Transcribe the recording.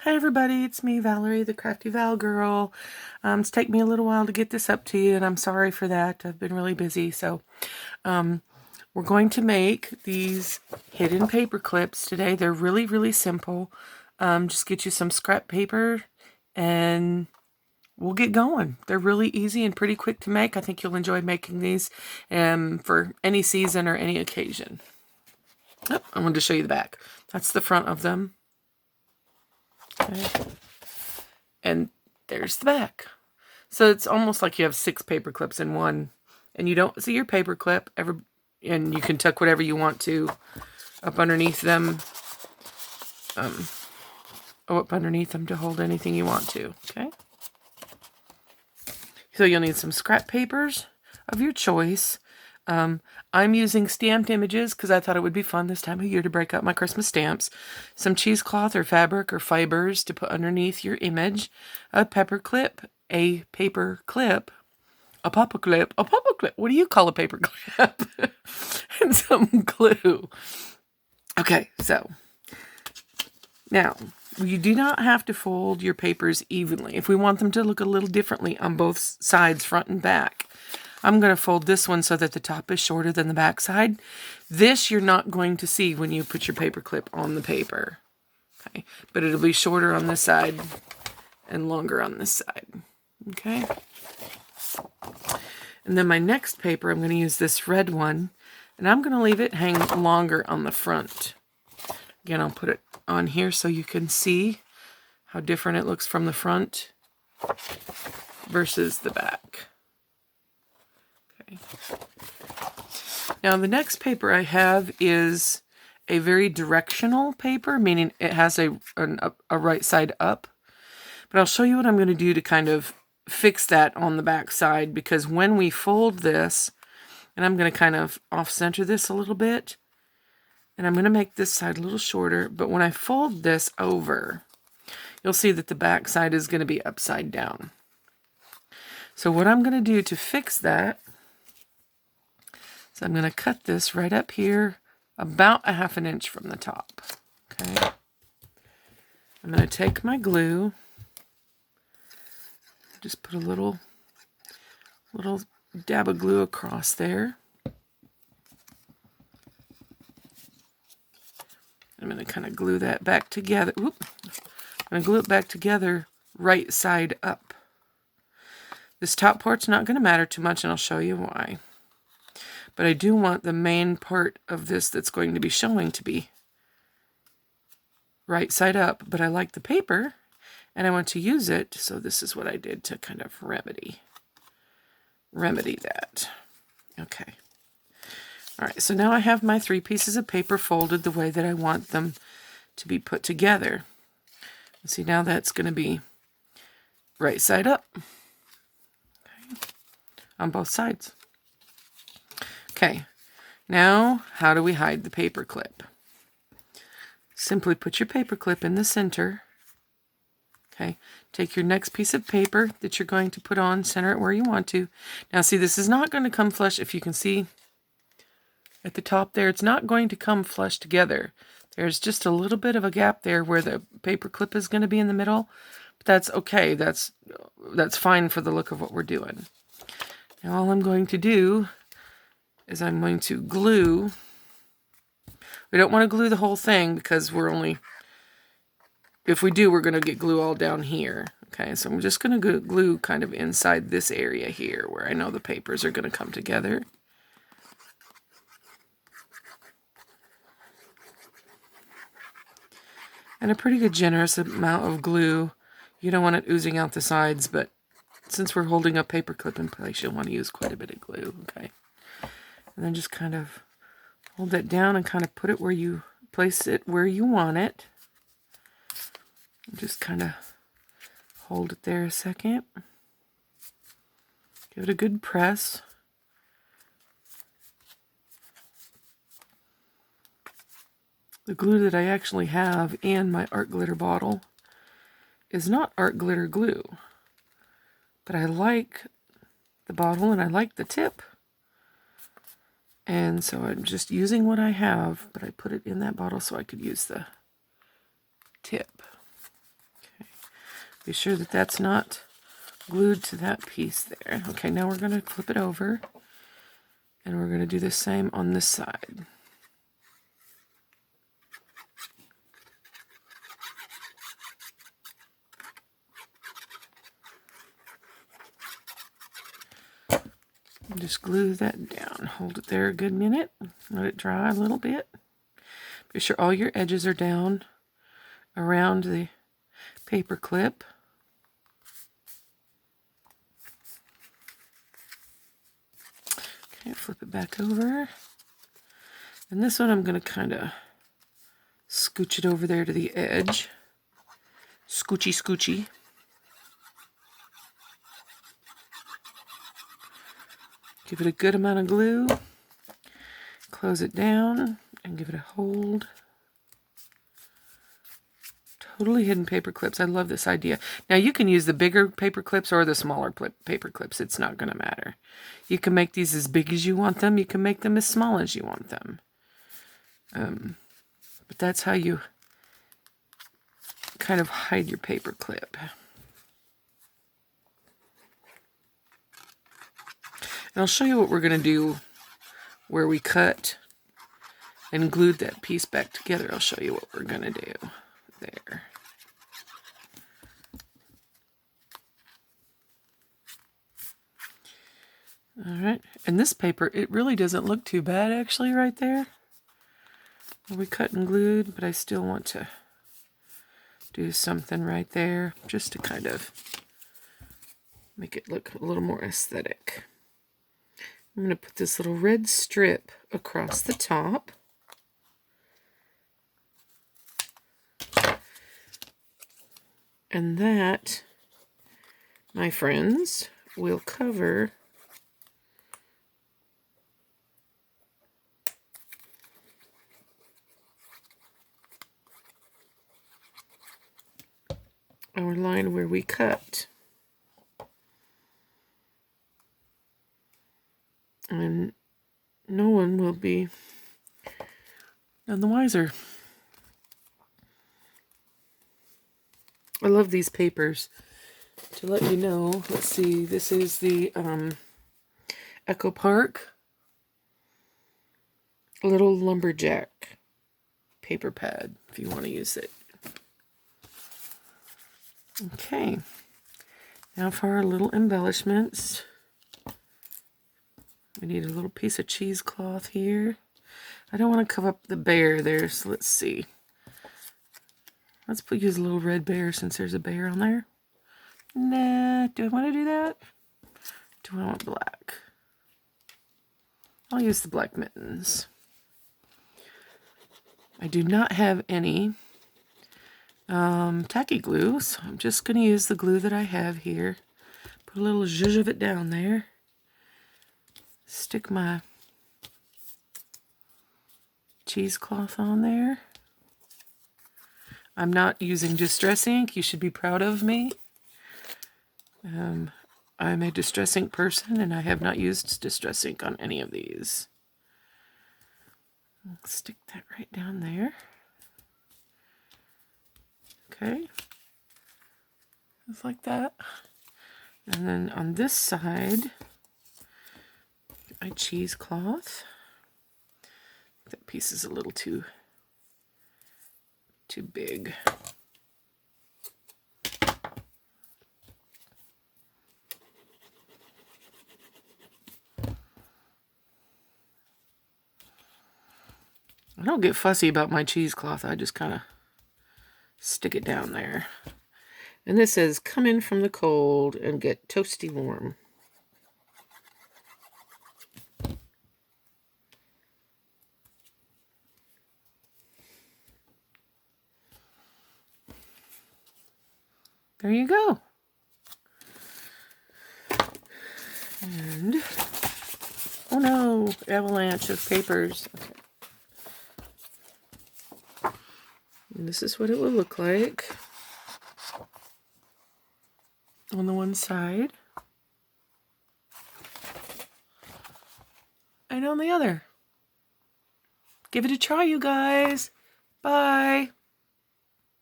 Hi everybody, it's me, Valerie, the Crafty Val Girl. It's taken me a little while to get this up to you, and I'm sorry for that. I've been really busy, so we're going to make these hidden paper clips today. They're really, really simple. Just get you some scrap paper, and we'll get going. They're really easy and pretty quick to make. I think you'll enjoy making these for any season or any occasion. Oh, I wanted to show you the back. That's the front of them. Okay. And there's the back. So it's almost like you have 6 paper clips in one, and you don't see your paper clip ever, and you can tuck whatever you want to up underneath them. Up underneath them to hold anything you want to. Okay. So you'll need some scrap papers of your choice. I'm using stamped images because I thought it would be fun this time of year to break out my Christmas stamps. Some cheesecloth or fabric or fibers to put underneath your image. A paper clip, a paper clip, a papa clip, a papa clip. What do you call a paper clip? And some glue. Okay, so now you do not have to fold your papers evenly. If we want them to look a little differently on both sides, front and back, I'm going to fold this one so that the top is shorter than the back side. This you're not going to see when you put your paper clip on the paper. Okay, but it'll be shorter on this side and longer on this side. Okay. And then my next paper, I'm going to use this red one, and I'm going to leave it hang longer on the front. Again, I'll put it on here so you can see how different it looks from the front versus the back. Okay. Now the next paper I have is a very directional paper, meaning it has a right side up. But I'll show you what I'm going to do to kind of fix that on the back side, because when we fold this, and I'm going to kind of off-center this a little bit, and I'm going to make this side a little shorter, but when I fold this over, you'll see that the back side is going to be upside down. So what I'm going to do to fix that, so I'm going to cut this right up here, about 1/2 inch from the top. Okay. I'm going to take my glue, just put a little dab of glue across there. I'm going to kind of glue that back together. Oop. I'm going to glue it back together right side up. This top part's not going to matter too much, and I'll show you why. But I do want the main part of this that's going to be showing to be right side up. But I like the paper, and I want to use it, so this is what I did to kind of remedy that. Okay. All right, so now I have my 3 pieces of paper folded the way that I want them to be put together. See, now that's going to be right side up. Okay. On both sides. Okay, now how do we hide the paper clip? Simply put your paper clip in the center. Okay, take your next piece of paper that you're going to put on, center it where you want to. Now see, this is not going to come flush. If you can see at the top there, it's not going to come flush together. There's just a little bit of a gap there where the paper clip is going to be in the middle. But that's okay. That's fine for the look of what we're doing. Now all I'm going to do is I'm going to glue. We don't want to glue the whole thing because if we do, we're going to get glue all down here. Okay, so I'm just going to glue kind of inside this area here where I know the papers are going to come together. And a pretty good generous amount of glue. You don't want it oozing out the sides, but since we're holding a paper clip in place, you'll want to use quite a bit of glue. Okay. And then just kind of hold that down and kind of put it where you place it where you want it. And just kind of hold it there a second. Give it a good press. The glue that I actually have in my art glitter bottle is not art glitter glue, but I like the bottle and I like the tip. And so I'm just using what I have, but I put it in that bottle so I could use the tip. Be sure that that's not glued to that piece there. Okay, now we're going to flip it over, and we're going to do the same on this side. And just glue that down. Hold it there a good minute. Let it dry a little bit. Be sure all your edges are down around the paper clip. Okay, flip it back over. And this one I'm going to kind of scooch it over there to the edge. Scoochy, scoochy. Give it a good amount of glue. Close it down and give it a hold. Totally hidden paper clips. I love this idea. Now you can use the bigger paper clips or the smaller paper clips. It's not going to matter. You can make these as big as you want them. You can make them as small as you want them. But that's how you kind of hide your paper clip. And I'll show you what we're going to do where we cut and glued that piece back together. I'll show you what we're going to do there. All right, and this paper, it really doesn't look too bad actually right there. We cut and glued, but I still want to do something right there just to kind of make it look a little more aesthetic. I'm going to put this little red strip across the top. And that, my friends, will cover our line where we cut. And no one will be none the wiser. I love these papers. To let you know, let's see, this is the Echo Park Little Lumberjack paper pad, if you want to use it. Okay, now for our little embellishments. We need a little piece of cheesecloth here. I don't want to cover up the bear there, so let's see. Let's use a little red bear since there's a bear on there. Nah, do I want to do that? Do I want black? I'll use the black mittens. I do not have any tacky glue, so I'm just going to use the glue that I have here. Put a little zhuzh of it down there. Stick my cheesecloth on there. I'm not using Distress ink. You should be proud of me. I'm a Distress ink person, and I have not used Distress ink on any of these. I'll stick that right down there. Okay. Just like that. And then on this side, my cheesecloth. That piece is a little too big. I don't get fussy about my cheesecloth. I just kind of stick it down there. And this says, come in from the cold and get toasty warm. There you go. And, oh no, avalanche of papers. Okay. And this is what it will look like on the one side and on the other. Give it a try, you guys. Bye.